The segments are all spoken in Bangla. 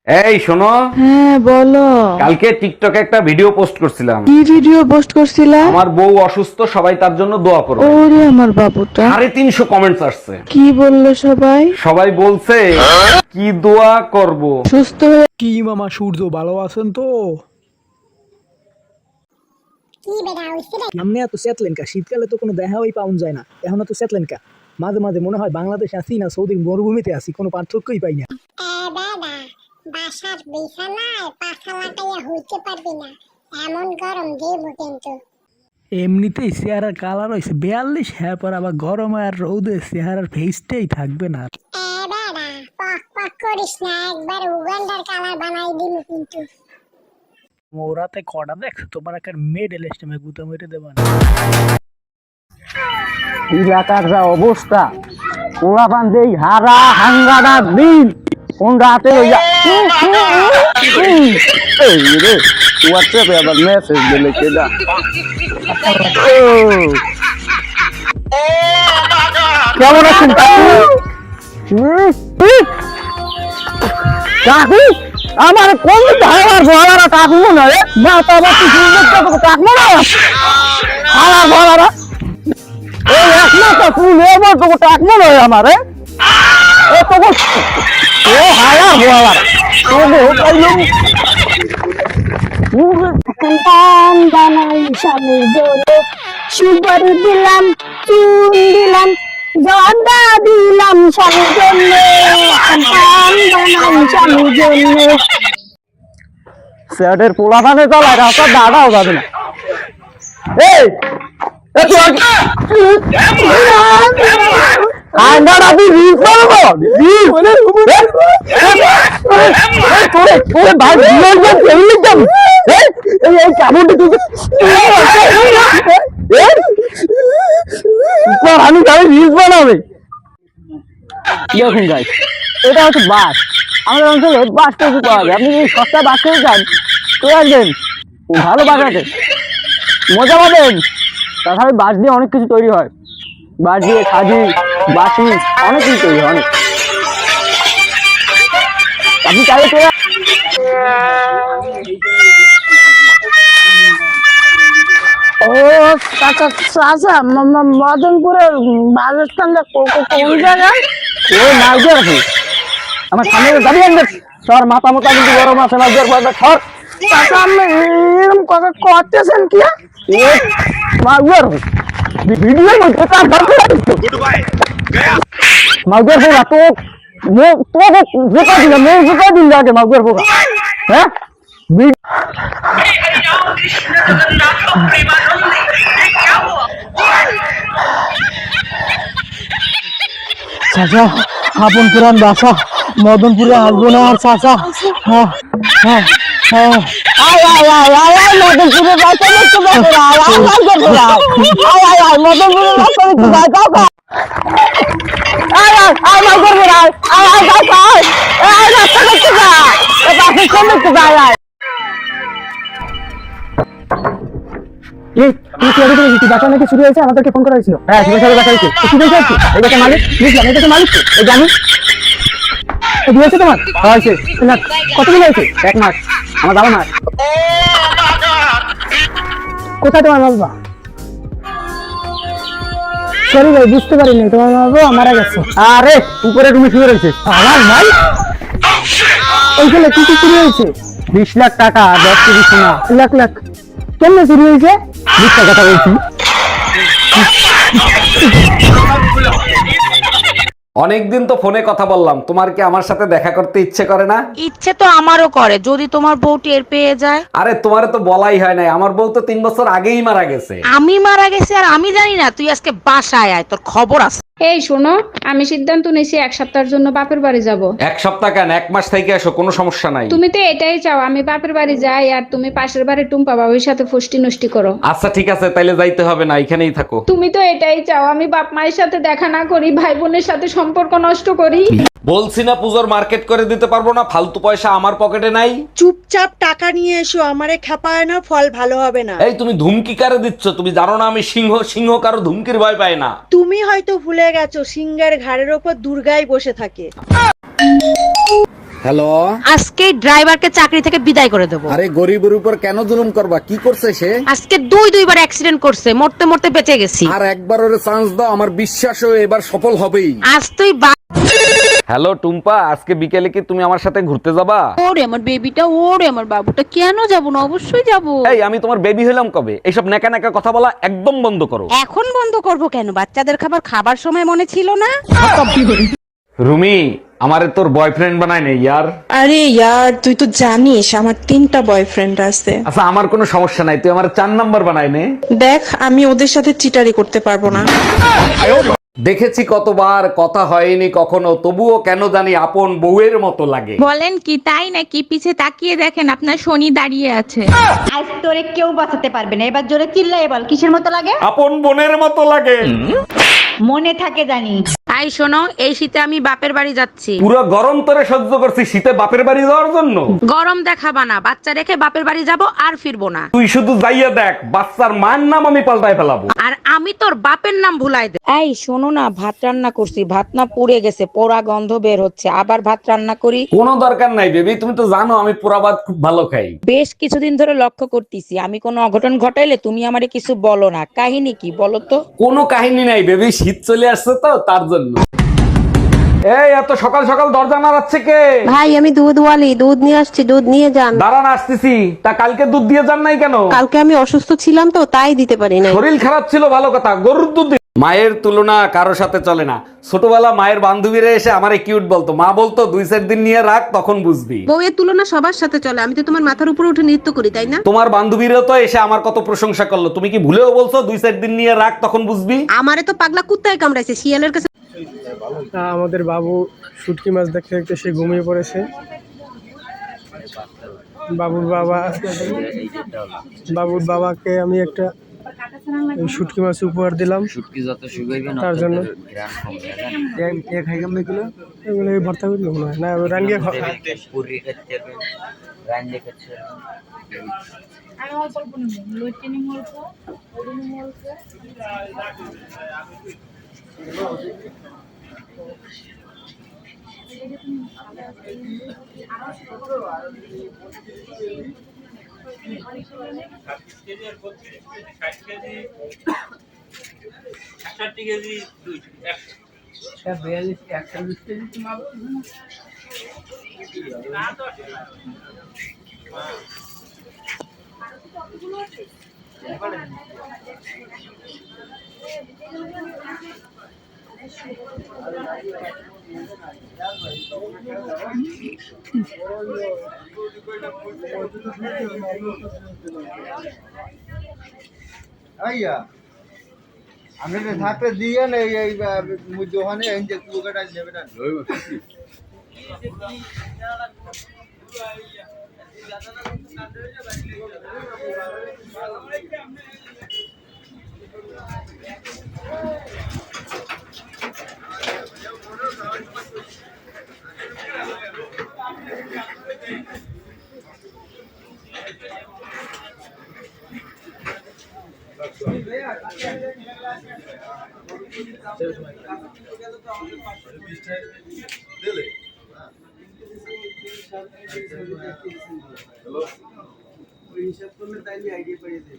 এই শোনো। হ্যাঁ বলো। কালকে টিকটকে একটা ভিডিও পোস্ট করছিলাম। কি ভিডিও পোস্ট করছিলা? আমার বউ অসুস্থ, সবাই তার জন্য দোয়া করো। ওরে আমার বাবুটা। 350 কমেন্টস আসছে। কি বললো সবাই? সবাই বলছে কি দোয়া করব। সুস্থ হয়ে কি মামা সূর্য ভালো আছেন তো? সামনে এত সেটলেন কা? শীতকালে তো কোনো দেখাই পাওয়া যায় না, এখন তো সেটলেন কা? মাঝে মাঝে মনে হয় বাংলাদেশে আছি না সৌদির মরুভূমিতে আছি, কোনো পার্থক্যই পাই না। বাসার বিছানায় পাখা লাগাইয়া হইতে পারবি না, এমন গরম দেব কিন্তু। এমনিতেই চেহারার কালার হয়েছে 42, হ্যাঁ পর আবার গরম আর রৌদে চেহারার ফেসটাই থাকবে না। পক পক করিস না, একবার উগান্ডার কালার বানাই দিব কিন্তু। ওরাতে কটা দেখছো তোমার একটা মেডেল এস্টেমে গুতা মেরে দেবা না। এলাকার যা অবস্থা, ওরা বান্ধে হারা হাঙ্গারা দিন কোন রাতে হোয়াটসঅ্যাপে আবার মেসেজ দিলে কেডা? কেমন আছেন কাকু? কাকু আমার কোন ধারার ভরারা কাকু মনে হয় না, তো আবার কাকু মনে হয় হারা ভরারা এই এক মাস ফুল এবার তো টাক মনে হয় আমার ও হায়া ভরারা সন্তান বানাই স্বামীর জন্য, সুপারি দিলাম, চুন দিলাম, জর্দা দিলাম স্বামীর জন্য, সন্তান বানাই স্বামীর জন্য। স্যারের পোলা পানে চালায় রাস্তা দাঁড়াও যাবে না। এই আমি রিলস বানাবে। দেখুন গাইস, এটা হচ্ছে বাস। আমাদের অঞ্চলে বাস তৈরি পাওয়া যায়। আপনি যদি সস্তা বাস করে চান চলে আসবেন, ভালো বাস আছে, মজা পাবেন। তাছাড়া বাঁশ দিয়ে অনেক কিছু তৈরি হয়, বাঁশ দিয়ে সাজি, বাঁশি, অনেক কিছু তৈরি হয়। অনেক আপনি চাইলে চলে ও চাচা চাচা মদনপুরের বাসস্থানটা কোন জায়গায়? নাইজার আছে আমার সামনে দাঁড়িয়ে আনবে সর, মাথা মতো কিন্তু গরম আছে নাইজার পয়সা সর। চাচা আপনি এরকম কথা করতেছেন কি? মাগুয়ার ভিডিও মধ্যে তার মাগুয়ার পোকা তো তোকে জোকা দিলাম, মেয়ে জোকা দিন লাগে মাগুয়ার পোকা। হ্যাঁ চাচা আপন পুরান বাসা মদনপুরে আসবো না আর চাচা। হ্যাঁ হ্যাঁ হ্যাঁ মদনপুরের বাসা দেখতে মদনপুরের বাসা দেখতে বাসা নাকি শুরু হয়েছে, আমাদেরকে ফোন করা হয়েছিল। হ্যাঁ ঠিক আছে, দেখা হয়েছে। কি বলছে এই বাসা মালিক বুঝলাম, এই বাসা মালিক এই জানি দিয়েছে তোমার হয়েছে। কতদিন হয়েছে? 1 মাস। আমার বাবা মাস। কোথায় তোমার বাবা? সরি ভাই বুঝতে পারিনি, তোমার বাবা মারা গেছে। আরে উপরে তুমি শুয়ে রয়েছে আমার ভাই। ওইখানে কি কি চুরি হয়েছে? 20 লাখ টাকা, 10 কেজি সোনা। লাখ লাখ কেমনে চুরি হয়েছে? মিথ্যা কথা বলছি। অনেকদিন তো ফোনে কথা বললাম, তোমার কি আমার সাথে দেখা করতে ইচ্ছে করে না? ইচ্ছে তো আমারও করে, যদি তোমার বউ টের পেয়ে যায়। আরে তোমারে তো বলাই হয় নাই, আমার বউ তো 3 বছর আগেই মারা গেছে। আমি মারা গেছি আর আমি জানি না? তুই আজকে বাসায় আয়, তোর খবর আছে। এই শোনো, আমি সিদ্ধান্ত নিয়েছি 1 সপ্তাহের জন্য বাপের বাড়ি যাব। 1 সপ্তাহ কেন, 1 মাস থেকে এসো, কোনো সমস্যা নাই। তুমি তো এটাই চাও আমি বাপের বাড়ি যাই আর তুমি পাশের বাড়ি টুম্পা বাবুর সাথে ফষ্টি নষ্টি করো। আচ্ছা ঠিক আছে, তাইলে যাইতে হবে না, এখানেই থাকো। তুমি তো এটাই চাও আমি বাপ মায়ের সাথে দেখা না করি, ভাই বোনের সাথে সম্পর্ক নষ্ট করি। বলছি না পুজোর মার্কেট করে দিতে পারবো না, ফালতু পয়সা আমার পকেটে নাই। চুপচাপ টাকা নিয়ে এসো, আমারে খেপায় না, ফল ভালো হবে না। এই তুমি ধুমকি কারে দিচ্ছ? তুমি জানো না আমি সিংহ, সিংহ কারো ধুমকির ভয় পায় না। তুমি হয়তো ভুলে গেছো সিংহের ঘাড়ের ওপর দুর্গাই বসে থাকে। হ্যালো, আজকে ড্রাইভারকে চাকরি থেকে বিদায় করে দেবো। আরে গরিবের উপর কেন জুলুম করবা? কি করছে সে? আজকে দুইবার অ্যাক্সিডেন্ট করছে, মরতে মরতে বেঁচে গেছি। আর একবার ওরে চান্স দাও, আমার বিশ্বাস ও এবার সফল হবেই। আজ তুই হ্যালো টুম্পা, আজকে বিকেলে কি তুমি আমার সাথে ঘুরতে যাবা? ওরে আমার বেবিটা, ওরে আমার বাবুটা, কেন যাব না, অবশ্যই যাব। এই আমি তোমার বেবি হলাম কবে? এইসব নেকা নেকা কথা বলা একদম বন্ধ করো। এখন বন্ধ করব কেন? বাচ্চাদের খাবার সময় মনে ছিল না? রুমি, আমারে তোর বয়ফ্রেন্ড বানায় নে ইয়ার। আরে ইয়ার, তুই তো জানিস আমার 3টা বয়ফ্রেন্ড আছে। আচ্ছা আমার কোনো সমস্যা নাই, তুই আমার 4 নাম্বার বানায় নে। দেখ, আমি ওদের সাথে চিটারি করতে পারবো না। দেখেছি কতবার, কথা হয়নি কখনো, তবুও কেন জানি আপন বউয়ের মতো লাগে। বলেন কি, তাই নাকি? পিছে তাকিয়ে দেখেন, আপনার শনি দাঁড়িয়ে আছে। আজ তোরে কেউ বাঁচাতে পারবে না। এবার জোরে চিল্লাই বল, কিসের মতো লাগে? আপন বোনের মতো লাগে। মনে থাকে জানি। আই শোনো, এই শীতে আমি বাপের বাড়ি যাচ্ছি। পুরো গরম তোরে সহ্য করছি, শীতে বাপের বাড়ি যাওয়ার জন্য? গরম দেখাবা না, বাচ্চা রেখে বাপের বাড়ি যাব আর ফিরবো না। তুই শুধু যাইয়া দেখ, বাচ্চার মায়ের নাম আমি পাল্টায় ফেলাবো। আর আমি তোর বাপের নাম ভুলাই দে। এই শোনো না, ভাত রান্না করছি, ভাত না পুড়ে গেছে, পোড়া গন্ধ বের হচ্ছে, আবার ভাত রান্না করি? কোনো দরকার নাই বেবি, তুমি তো জানো আমি পোড়া ভাত খুব ভালো খাই। বেশ কিছুদিন ধরে লক্ষ্য করতেছি, আমি কোনো অঘটন ঘটাইলে তুমি আমারে কিছু বলো না। কাহিনী কি বলো তো? কোনো কাহিনী নাই বেবি, শীত চলে আসছে তো তার জন্য। এই এত সকাল সকাল দরজা নাড়াচ্ছে কে? ভাই আমি দুধওয়ালি, দুধ নিয়ে আসছি, দুধ নিয়ে যান। দাঁড়ান আসতেছি। তা কালকে দুধ দিয়ে যান নাই কেন? কালকে আমি অসুস্থ ছিলাম তো, তাই দিতে পারি নাই। শরীর খারাপ ছিল, ভালো কথা, গরুর দুধ মায়ের তুলনা কারো সাথে চলে না। ছোটবেলা মায়ের বান্ধবীরা এসে আমারে কিউট বলতো, মা বলতো 2-4 দিন নিয়ে রাখ, তখন বুঝবি। বউয়ের তুলনা সবার সাথে চলে, আমি তো তোমার মাথার উপরে উঠে নৃত্য করি, তাই না? তোমার বান্ধবীরা তো এসে আমার কত প্রশংসা করলো, তুমি কি ভুলেও বলছো 2-4 দিন নিয়ে রাখ, তখন বুঝবি? আমারে তো পাগলা কুত্তায় কামড়াইছে, শিয়ালের কাছে। আমাদের বাবু শুটকি মাছ দেখতে দেখতে সে ঘুমিয়ে পড়েছে। বাবুর বাবাকে আমি একটা শুটকি মাছ উপহার দিলাম তার জন্য। এগুলো ভর্তা করে দেবো না, রান্নিয়ে আমি থাকতে দিয়ে নেই এই দোকানে নেবে না। হিসাব করলে তাইলে আইডিয়া পেয়ে যাবে।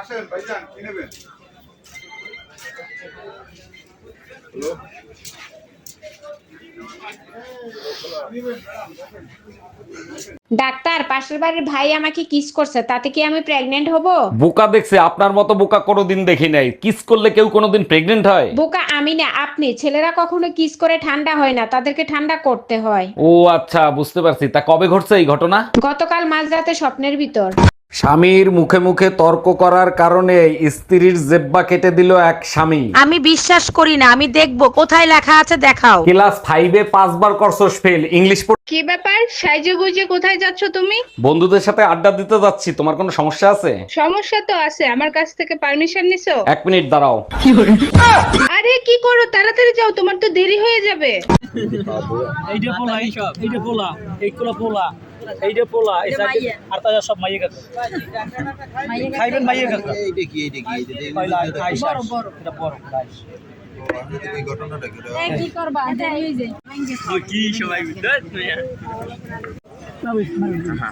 আসেন ভাইজান, কি নেবেন? হ্যালো, ডাক্তার, পাশের বাড়ির ভাই আমাকে কিস করছে, তাতে কি আমি প্রেগনেন্ট হব? বোকা দেখছে, আপনার মতো বোকা কোনোদিন দেখি নাই। কিস করলে কেউ কোনোদিন প্রেগনেন্ট হয়? বোকা আমি না, আপনি। ছেলেরা কখনো কিস করে ঠান্ডা হয় না, তাদেরকে ঠান্ডা করতে হয়। ও আচ্ছা, বুঝতে পারছি। তা কবে ঘটছে এই ঘটনা? গতকাল মাঝরাতে স্বপ্নের ভিতর। স্বামীর মুখে মুখে তর্ক করার কারণে স্ত্রীর জেব্বা কেটে দিল এক স্বামী। আমি বিশ্বাস করি না, আমি দেখবো কোথায় লেখা আছে, দেখাও। ক্লাস 5-এ 5 বার করছস ফেল। ইংলিশ কি ব্যাপার, সাইজে গুজে কোথায় যাচ্ছ তুমি? বন্ধুদের সাথে আড্ডা দিতে যাচ্ছি। তোমার কোনো সমস্যা আছে? সমস্যা তো আছে, আমার কাছ থেকে পারমিশন নিছো? 1 মিনিট দাঁড়াও। আরে কি করো, তাড়াতাড়ি যাও, তোমার তো দেরি হয়ে যাবে। এইটা পোলা, এইটা পোলা, এইগুলো পোলা, এইটা পোলা, আর তাজা সব মাইয়ে গেছে। খাইবেন মাইয়ে গেছে। এইটা কি আইসা এটা বড় রাইস। কি করবা, দেরি হয়ে যায়। কি সবাই বুঝছেন?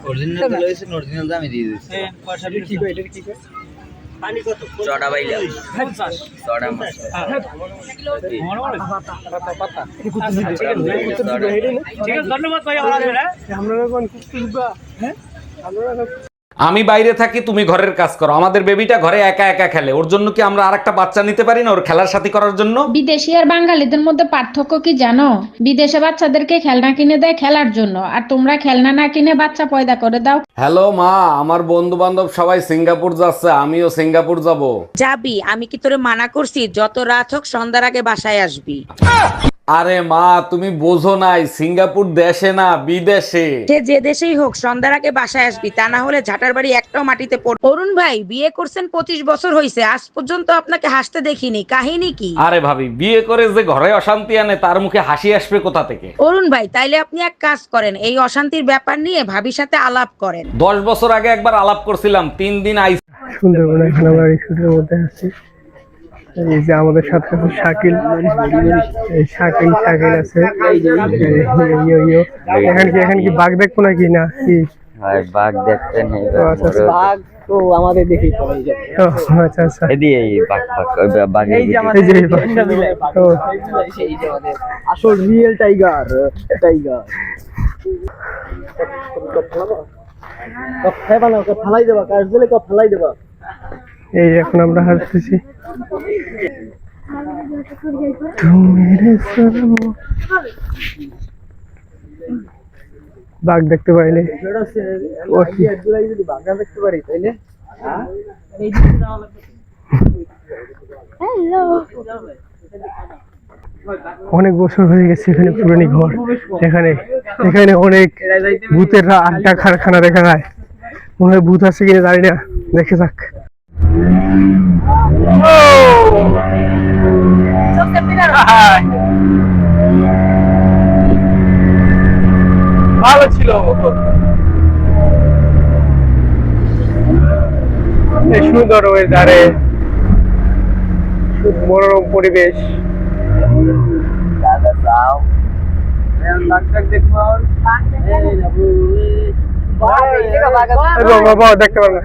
অরিজিনাল লইছে, অরিজিনাল দামে দিয়ে দিছি। হ্যাঁ, পয়সা কি কই, এটা কি কই? পানি কত? চড়া বাইলা 50 চড়া মাছ পাতা। ঠিক আছে, ধন্যবাদ ভাই। আমরা কোন কুকুরবা, হ্যাঁ আমরা আমি বাইরে থাকি, তুমি ঘরের কাজ করো। আমাদের বেবিটা ঘরে একা একা খেলে, ওর জন্য কি আমরা আরেকটা বাচ্চা নিতে পারি না ওর খেলার সাথী করার জন্য? বিদেশি আর বাঙালিদের মধ্যে পার্থক্য কি জানো? বিদেশে বাচ্চাদেরকে খেলনা কিনে দেয় খেলার জন্য, আর তোমরা খেলনা না কিনে বাচ্চা পয়দা করে দাও। হ্যালো মা, আমার বন্ধু বান্ধব সবাই সিঙ্গাপুর যাচ্ছে, আমিও সিঙ্গাপুর যাব। যাবি? আমি কি তোরে মানা করছি? যত রাত হোক সন্ধ্যার আগে বাসায় আসবি। আরে মা, তুমি বোঝো নাই, সিঙ্গাপুর দেশে না বিদেশে। সে যে দেশেই হোক সন্ধ্যার আগে বাসায় আসবি, তা না হলে ঝাঁটার বাড়ি একটাও মাটিতে পড়। অরুণ ভাই, বিয়ে করছেন 25 বছর হয়েছে, আজ পর্যন্ত আপনাকে হাসতে দেখিনি, কাহিনী কি? আরে ভাবি, বিয়ে করে যে ঘরে অশান্তি আনে তার মুখে হাসি আসবে কোথা থেকে? অরুণ ভাই, তাইলে আপনি এক কাজ করেন, এই অশান্তির ব্যাপার নিয়ে ভাবির সাথে আলাপ করেন। 10 বছর আগে একবার আলাপ করছিলাম, 3 দিন আইস। সুন্দরবনে এখন আমরা এই শুটের মধ্যে আছি। এই যে আমাদের সাথে আছে শাকিল, এই শাকিল আছে। এখানে কি বাঘ দেখবো নাকি না কি? ভাই বাঘ দেখতে নেই, বাঘ তো আমাদের দেখেই পাওয়া যাবে। আচ্ছা আচ্ছা, এদি এই বাঘ বাঘ এই যে আমাদের আসল রিয়েল টাইগার। ফালাই দেবা, কাজ দিলে ফালাই দেবা। এই এখন আমরা হাসতেছি। বাঘ দেখতে পাইলে যদি বাঘা দেখতে পারি তাইলে অনেক বছর হয়ে গেছে এখানে পুরানি ঘর। এখানে অনেক ভূতেরা আড্ডা কারখানা দেখা যায়। মনে হয় ভূত আছে কিনা জানি না, দেখে যাক। ভালো ছিল, সুন্দর ওয়েদারে, মনোরম পরিবেশ। বাবা দেখতে পারবে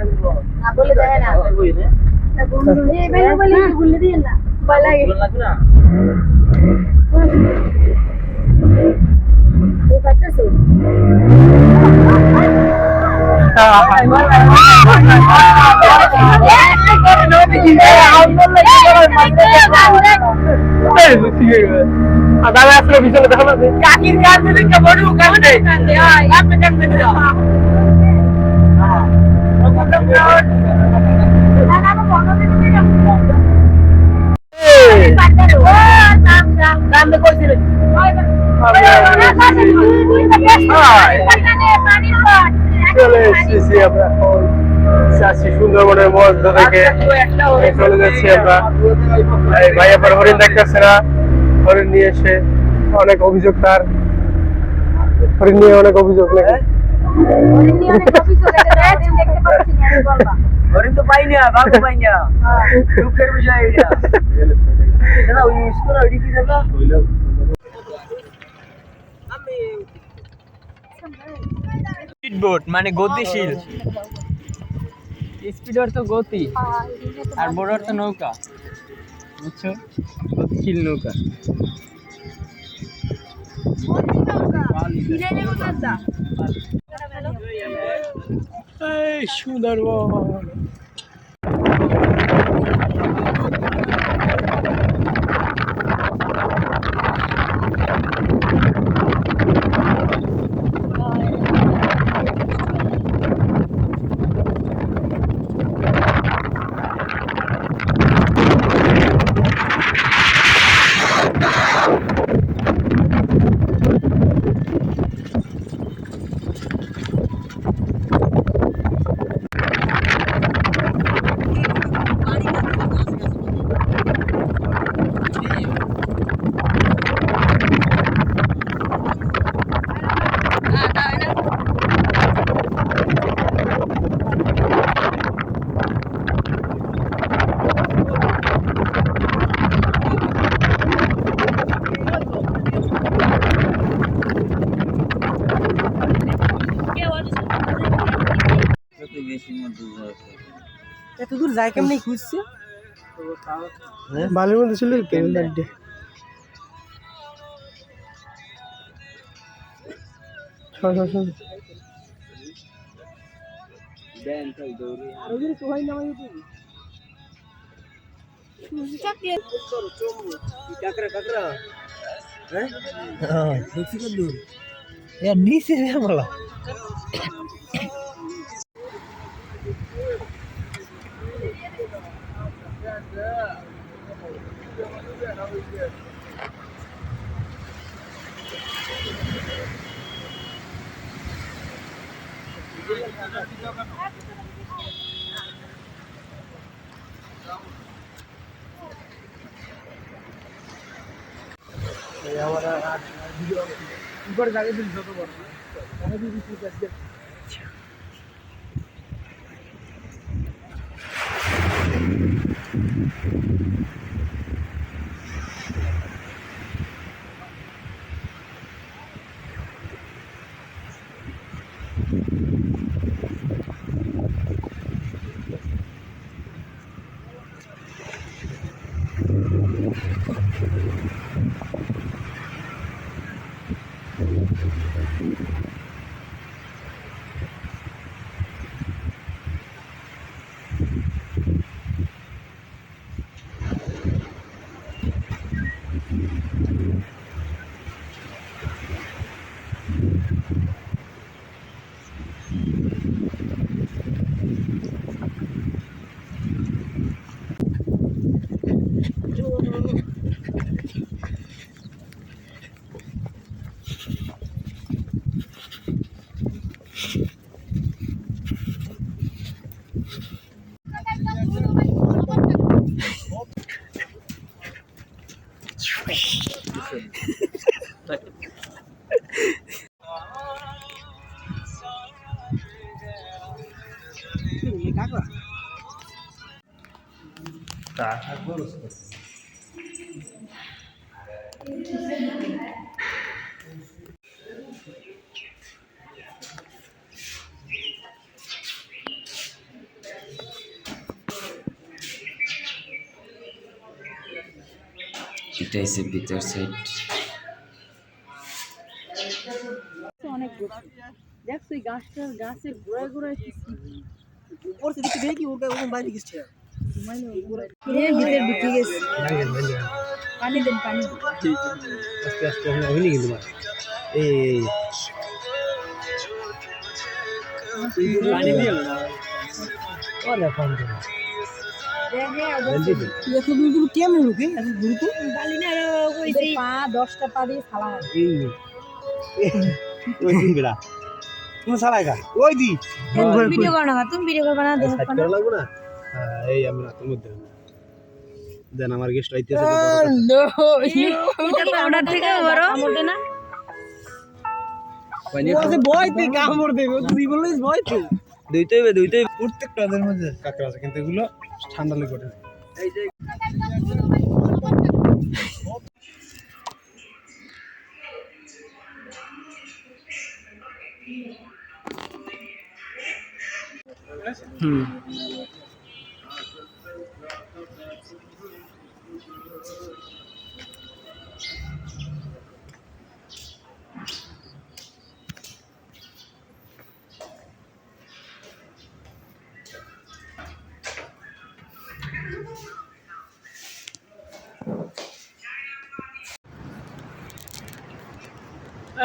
দাদা আসলে পিছনে দেখা যাবে কাকির কাছে দেখে বড় কান্দে আপনি কান্দে চলে এসেছি আমরা সুন্দরবনের মধ্য থেকে চলে যাচ্ছি আমরা। ভাই আবার হরিণ দেখতেছে না, হরিণ নিয়ে এসে অনেক অভিযোগ, তার হরিণ নিয়ে অনেক অভিযোগ নাকি। হরিণ তো পাই না, বাঘও পাই না, দুঃখের বিষয় এটা। স্পিডবোট মানে গতিশীল, স্পিড অর্থ গতি আর বোট অর্থ নৌকা, বুঝছো? গতিশীল নৌকা। এই সুন্দরবন। এত দূর যায় কেমনি খুঁজছে বালির মধ্যে ছিল ক্যালেন্ডারটি নিচে বলা এটা এসে ভিতর সাইড অনেক দেখ তুই গাছের গোড়ায় গোড়ায় উপর থেকে দেখি ওটা ওরকম বাইরে গেছে ভিতরে ঢুকে গেছে পানি দেন পানি আস্তে আস্তে হয়নি কিন্তু এই পানি দিও না ওরে ফোন দিও এত দূর দূর কেমন ঢুকে এত দূর তো বালি না ওই যে 10টা পা দিয়ে ফালা হয় ওই দিন বেড়া তুমি সালাই গা ওই দি ভিডিও করো না তুমি ভিডিও করবে না দেখো সাইড করা লাগবে না এই আমরা তোর মধ্যে দেন আমার গেস্ট আইতেছে এটা পাউডার থেকে বড় মোটে না ওই বয়তে কামড় দেবে তুই বললিস বয়তে দুইতেই প্রত্যেকটা ওদের মধ্যে কাকড়া আছে কিন্তু এগুলো ঠান্ডা লেগে ওঠে এই যে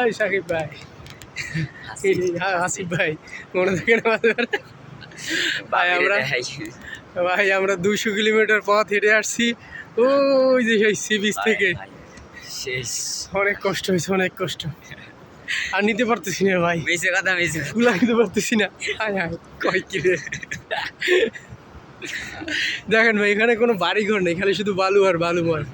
এই সাকিব ভাই হাসিব ভাই মনে থাকে না ভাই আমরা 200 কিলোমিটার পথ হেঁটে আসছি ওই যে সেই সি বিচ থেকে শেষ অনেক কষ্ট হয়েছে অনেক কষ্ট আর নিতে পারতেছি না ভাই বেশি কথা বেশি কুলা নিতে পারতেছি না হায় হায় কয় কি রে দেখেন ভাই এখানে কোনো বাড়ি ঘর নেই খালি শুধু বালু আর বালুময়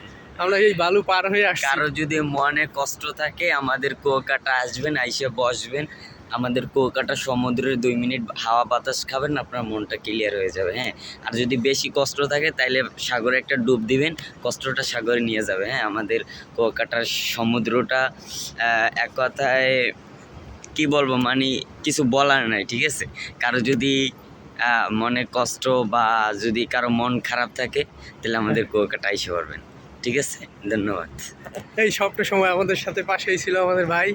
আমরা এই বালু পার হয়ে আসছি কারো যদি মনে কষ্ট থাকে আমাদের কুয়াকাটা আসবেন আইসে বসবেন আমাদের কুয়াকাটা সমুদ্রের 2 মিনিট হাওয়া বাতাস খাবেন আপনার মনটা ক্লিয়ার হয়ে যাবে হ্যাঁ আর যদি বেশি কষ্ট থাকে তাইলে সাগরে একটা ডুব দিবেন কষ্টটা সাগরে নিয়ে যাবে হ্যাঁ আমাদের কুয়াকাটার সমুদ্রটা এক কথায় কি বলবো মানে কিছু বলার নাই ঠিক আছে কারো যদি মনের কষ্ট বা যদি কারো মন খারাপ থাকে তাহলে আমাদের কুয়াকাটা এসে পারবেন। ঠিক আছে, ধন্যবাদ। এই সবটা সময় আমাদের সাথে পাশেই ছিল আমাদের ভাই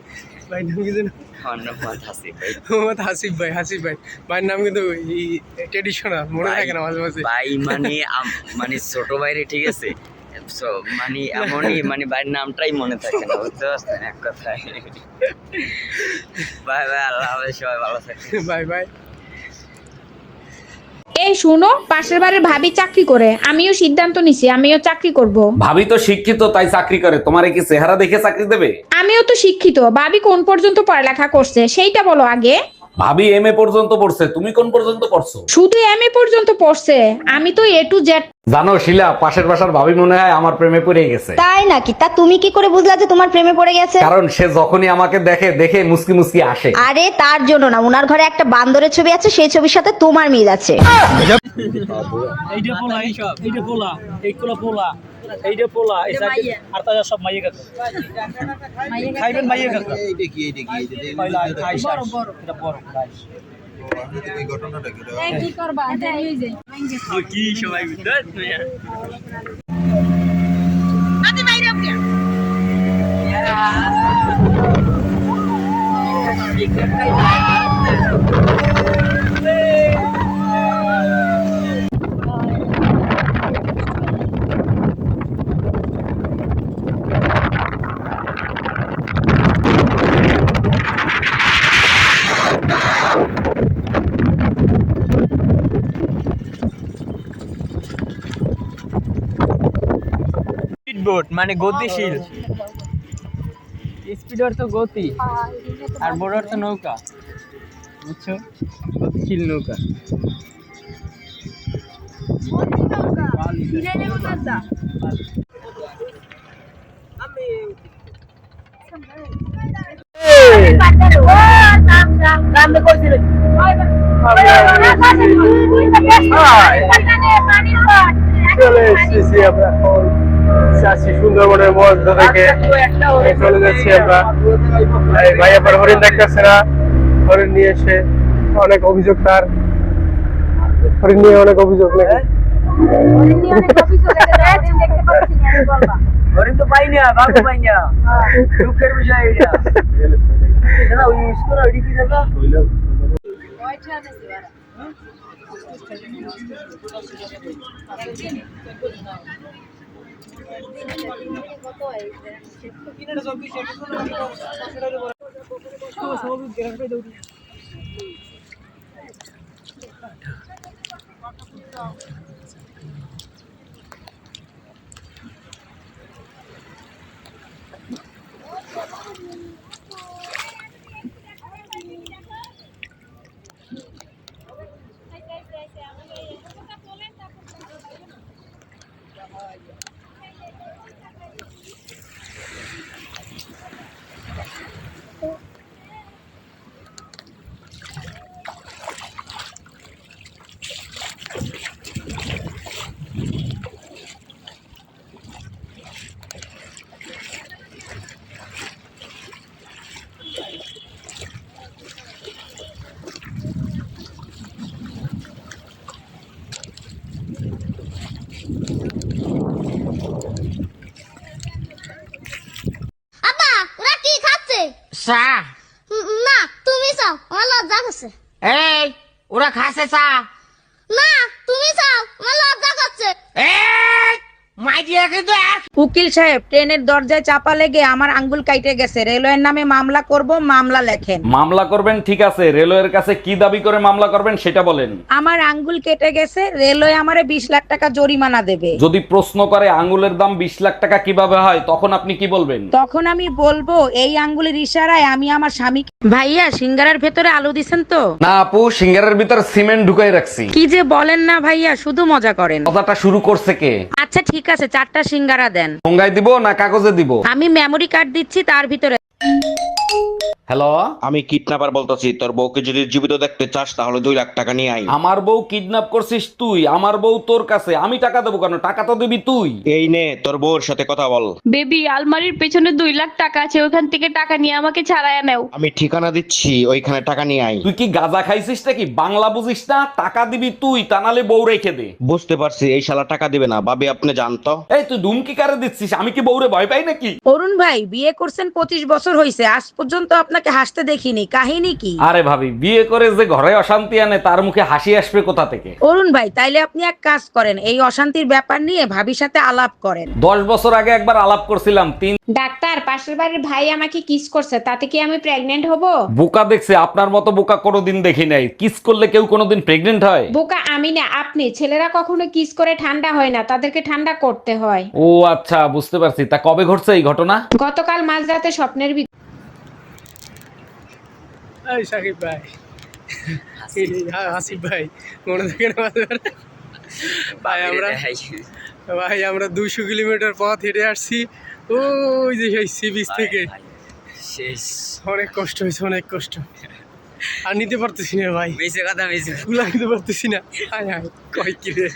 নাম কি যেন? আমার নাম মোহাম্মদ হাসিফ ভাই। মোহাম্মদ হাসিফ ভাই। ভাইয়ের নাম কিন্তু ট্রেডিশনাল, মনে থাকে না মাঝে মাঝে। ভাই মানে ছোট বাইরে, ঠিক আছে, মানে এমনই মানে ভাইয়ের নামটাই মনে থাকে না, বুঝতে পারছেন এক কথায়। বাই বাই, আল্লাহ হাফেজ, সবাই ভালো থাকবেন। বাই। এই শুনো, পাশের বাড়ির ভাবি চাকরি করে, আমিও সিদ্ধান্ত নিছি আমিও চাকরি করব। ভাবি তো শিক্ষিত তাই চাকরি করে, তোমারে কি চেহারা দেখে চাকরি দেবে? আমিও তো শিক্ষিত, ভাবি কোন পর্যন্ত পড়ালেখা করছে সেইটা বলো আগে। ভাবি এমএ পর্যন্ত পড়ছে, তুমি কোন পর্যন্ত পড়ছো? শুধু এমএ পর্যন্ত পড়ছে, আমি তো A to Z। জানো শিলা, পাশের বাসার ভাবি মনে হয় আমার প্রেমে পড়ে গেছে। তাই নাকি? তা তুমি কি করে বুঝলা যে তোমার প্রেমে পড়ে গেছে? কারণ সে যখনই আমাকে দেখে মুসকি মুসকি আসে। আরে তার জন্য না, উনার ঘরে একটা বান্দরের ছবি আছে, সেই ছবির সাথে তোমার মিল আছে। এইটা পোলা এইগুলো পোলা, এইটা পোলা এই সাইডে আর তাজা সব মাইয়ে কাকা। খাইবেন মাইয়ে কাকা? এইটা কি পয়লা আইসা এটা বড় আইস। কি করবা? কি সবাই স্পিডবোট মানে গতিশীল, স্পিড অর্থ গতি আর বোট অর্থ নৌকা, বুঝছো? গতিশীল নৌকা। চলে এসেছি আমরা এখন চাষি সুন্দরবনের মধ্য থেকে চলে যাচ্ছি আমরা। ভাই আবার হরিণ দেখতেছে না, হরিণ নিয়ে এসে অনেক অভিযোগ, তার হরিণ নিয়ে অনেক অভিযোগ নাকি? হরিণ তো পাই না, বাঘ পাই না, দুঃখের বিষয় এটা। দাদা ওই ইউজ করো, ওইটা কি দাদা? আপা ওরা কি খাচ্ছে? চা। না তুমি চাও, আমার লজ্জা করছে। এই ওরা খাসে চা। না তুমি চাও, আমার লজ্জা করছে। উকিল সাহেব, ট্রেনের দরজায় চাপা লেগে আমার আঙ্গুল কাইটে গেছে, রেলওয়ের নামে মামলা করব, মামলা লেখেন। মামলা করবেন ঠিক আছে, রেলওয়ের কাছে কি দাবি করে মামলা করবেন সেটা বলেন। আমার আঙ্গুল কেটে গেছে, রেলওয়ে আমারে 20 লাখ টাকা জরিমানা দেবে। যদি প্রশ্ন করে আঙ্গুলের দাম 20 লাখ টাকা কিভাবে হয়, তখন আপনি কি বলবেন? তখন আমি বলবো এই আঙ্গুলের ইশারায় আমি আমার স্বামী। ভাইয়া সিঙ্গারার ভেতরে আলু দিছেন তো? না আপু, সিঙ্গারের ভিতর সিমেন্ট ঢুকাই রাখছি। কি যে বলেন না ভাইয়া, শুধু মজা করেন। কথাটা শুরু করছে কে? আচ্ছা ঠিক আছে, 4টা সিঙ্গারা দেন। ঠোঙ্গায় দিব না কাগজে দিব? আমি মেমরি কার্ড দিচ্ছি, তার ভিতরে। হ্যালো, আমি কিডন্যাপার বলতেছি, তোর বউকে যদি জীবিত দেখতে চাস তাহলে 2 লাখ টাকা নিয়ে আই। আমার বউ কিডন্যাপ করছিস তুই? আমার বউ তোর কাছে, আমি টাকা দেবো কেন? টাকা তো দিবি তুই। এই নে তোর বউর সাথে কথা বল। বেবি, আলমারির পেছনে 2 লাখ টাকা আছে, ওখান থেকে টাকা নিয়ে আমাকে ছাড়ায় নাও। আমি ঠিকানা দিচ্ছি, ওইখানে টাকা নিয়ে আই। তুই কি গাঁজা খাইছিস নাকি? বাংলা বুঝিস না? টাকা দিবি তুই, তা নালে বউ রেখে দে। বুঝতে পারছি, এই শালা টাকা দিবে না। ভাবি আপনি জানতো? এই তুই ধুমকি কারে দিচ্ছিস? আমি কি বউরে ভয় পাই নাকি? অরুণ ভাই বিয়ে করছেন 25 বছর হয়েছে, আজ পর্যন্ত আপনাকে হাসতে দেখিনি, কাহিনী কি? আরে ভাবি, বিয়ে করে যে ঘরে অশান্তি আনে তার মুখে হাসি আসবে কোথা থেকে? অরুণ ভাই তাইলে আপনি এক কাজ করেন, এই অশান্তির ব্যাপার নিয়ে ভাবির সাথে আলাপ করেন। 10 বছর আগে একবার আলাপ করছিলাম। ডাক্তার, পাশের বাড়ির ভাই আমাকে কিস করছে, তাতে কি আমি প্রেগনেন্ট হব? বোকা দেখছে, আপনার মতো বোকা কোনোদিন দেখি নাই। কিস করলে কেউ কোনোদিন প্রেগনেন্ট হয়? বোকা আমি না, আপনি। ছেলেরা কখনো কিস করে ঠান্ডা হয় না, তাদেরকে ঠান্ডা করতে হয়। ও আচ্ছা, বুঝতে পারছি। তা কবে ঘটছে এই ঘটনা? গতকাল মাঝরাতে স্বপ্নের এই সাকিব ভাই, হাসিব ভাই, মনে থাকে না? ভাই আমরা 200 কিলোমিটার পথ হেঁটে আসছি, ওই যে সেই সি বিচ থেকে। শেষ। অনেক কষ্ট হয়েছে, অনেক কষ্ট। আর নিতে পারতেছি না ভাই, মিছে কথা, মিছে কুলা নিতে পারতেছি না। হায় হায়, কয় কি রে।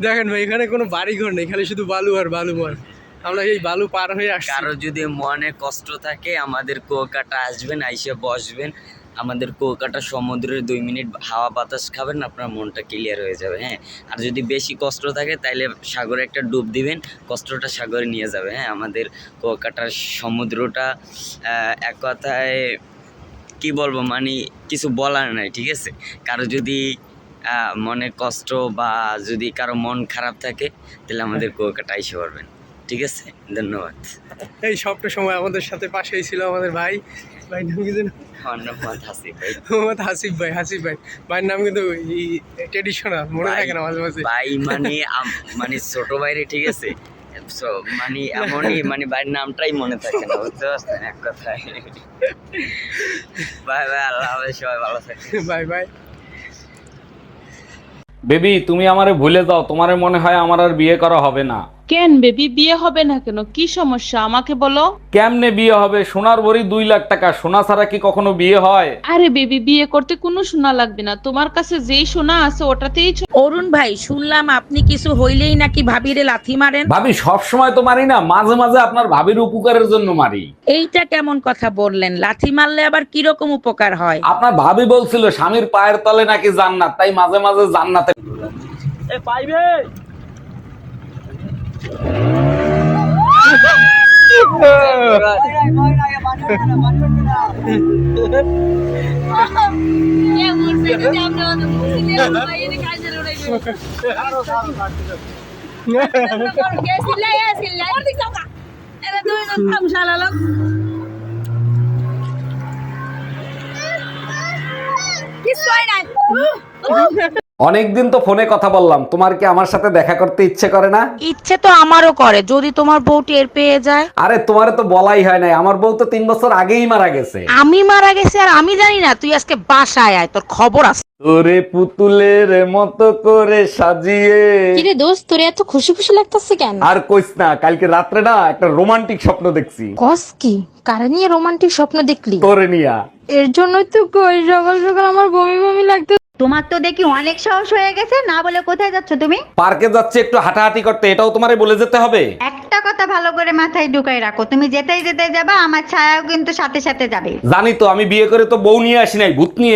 দেখেন ভাই, এখানে কোনো বাড়ি ঘর নেই, খালি শুধু বালু আর বালু। আমরা এই বালু পার হয়ে আসছি। কারো যদি মনে কষ্ট থাকে আমাদের কুয়াকাটা আসবেন, আইসে বসবেন। আমাদের কুয়াকাটা সমুদ্রের 2 মিনিট হাওয়া বাতাস খাবেন, আপনার মনটা ক্লিয়ার হয়ে যাবে। হ্যাঁ, আর যদি বেশি কষ্ট থাকে তাইলে সাগরে একটা ডুব দিবেন, কষ্টটা সাগরে নিয়ে যাবে। হ্যাঁ, আমাদের কুয়াকাটার সমুদ্রটা এক কথায় কি বলবো, মানে কিছু বলার নাই, ঠিক আছে? কারো যদি মনে কষ্ট বা যদি কারো মন খারাপ থাকে তাহলে আমাদের কুয়াকাটা এসে পারবেন, ঠিক আছে? ধন্যবাদ। এই সবটা সময় আমাদের সাথে পাশেই ছিল আমাদের ভাই। ভাই নাম কি যেন? আমার নাম হাসিব ভাই। মোহাম্মদ হাসিব ভাই। হাসিব ভাই, ভাইয়ের নাম কিন্তু ট্রেডিশনাল, মনে থাকে না মাঝে মাঝে। ভাই মানে ছোট ভাইরে, ঠিক আছে? মানে এমনই, মানে ভাইয়ের নামটাই মনে থাকে না, বুঝতে পারছেন এক কথায়। বাই বাই, আল্লাহ হাফেজ, সবাই ভালো থাকবেন। Bye bye. বেবি, তুমি আমারে ভুলে যাও। তোমারে মনে হয় আমার আর বিয়ে করা হবে না। কেন বেবি, বিয়ে হবে না কেন? কি সমস্যা আমাকে বলো। কেমনে বিয়ে হবে? সোনার ভরি 2 লাখ টাকা, সোনা ছাড়া কি কখনো বিয়ে হয়? আরে বেবি, বিয়ে করতে কোনো সোনা লাগবে না, তোমার কাছে যেই সোনা আছে ওটাতেই অরুণ ভাই, শুনলাম আপনি কিছু হইলেই নাকি ভাবিরে লাথি মারেন। ভাবি, সব সময় তো মারি না, মাঝে মাঝে আপনার ভাবির উপকারের জন্য মারি। এইটা কেমন কথা বললেন? লাথি মারলে আবার কিরকম উপকার হয়? আপনার ভাবি বলছিল স্বামীর পায়ের তলে নাকি জান্নাত, তাই মাঝে মাঝে জান্নাতে। পাইবে অনেকদিন তো ফোনে কথা বললাম, তোমার কি আমার সাথে দেখা করতে ইচ্ছে করে না? ইচ্ছে তো আমারও করে, যদি তোমার বউ টের পেয়ে যায়। আরে তোমারে তো বলাই হয় নাই, আমার বউ তো 3 বছর আগেই মারা গেছে। আমি মারা গেছি আর আমি জানি না? তুই আজকে বাসায় আয়, তোর খবর আছে। তোরে পুতুলের মতো করে সাজিয়ে। কিরে দোস্ত, তোর এত খুশি খুশি লাগতেছে কেন? আর কইস না, কালকে রাত্রে না একটা রোমান্টিক স্বপ্ন দেখছি। কস কি? কারে নিয়ে রোমান্টিক স্বপ্ন দেখলি? তোরে নিয়া। এর জন্যই তো কই সকাল সকাল আমার বমি বমি লাগতে। তোমার তো দেখি অনেক সাহস হয়ে গেছে, না বলে কোথায় যাচ্ছ তুমি? পার্কে যাচ্ছে একটু হাঁটাহাঁটি করতে, এটাও তোমারে বলে যেতে হবে? একটা কথা ভালো করে মাথায় ঢুকাই রাখো, তুমি যেতেই যেতে যাবা, আমার ছায়াও কিন্তু সাথে সাথে যাবে। জানি তো, আমি বিয়ে করে তো বউ নিয়ে আসি নাই, ভূত নিয়ে।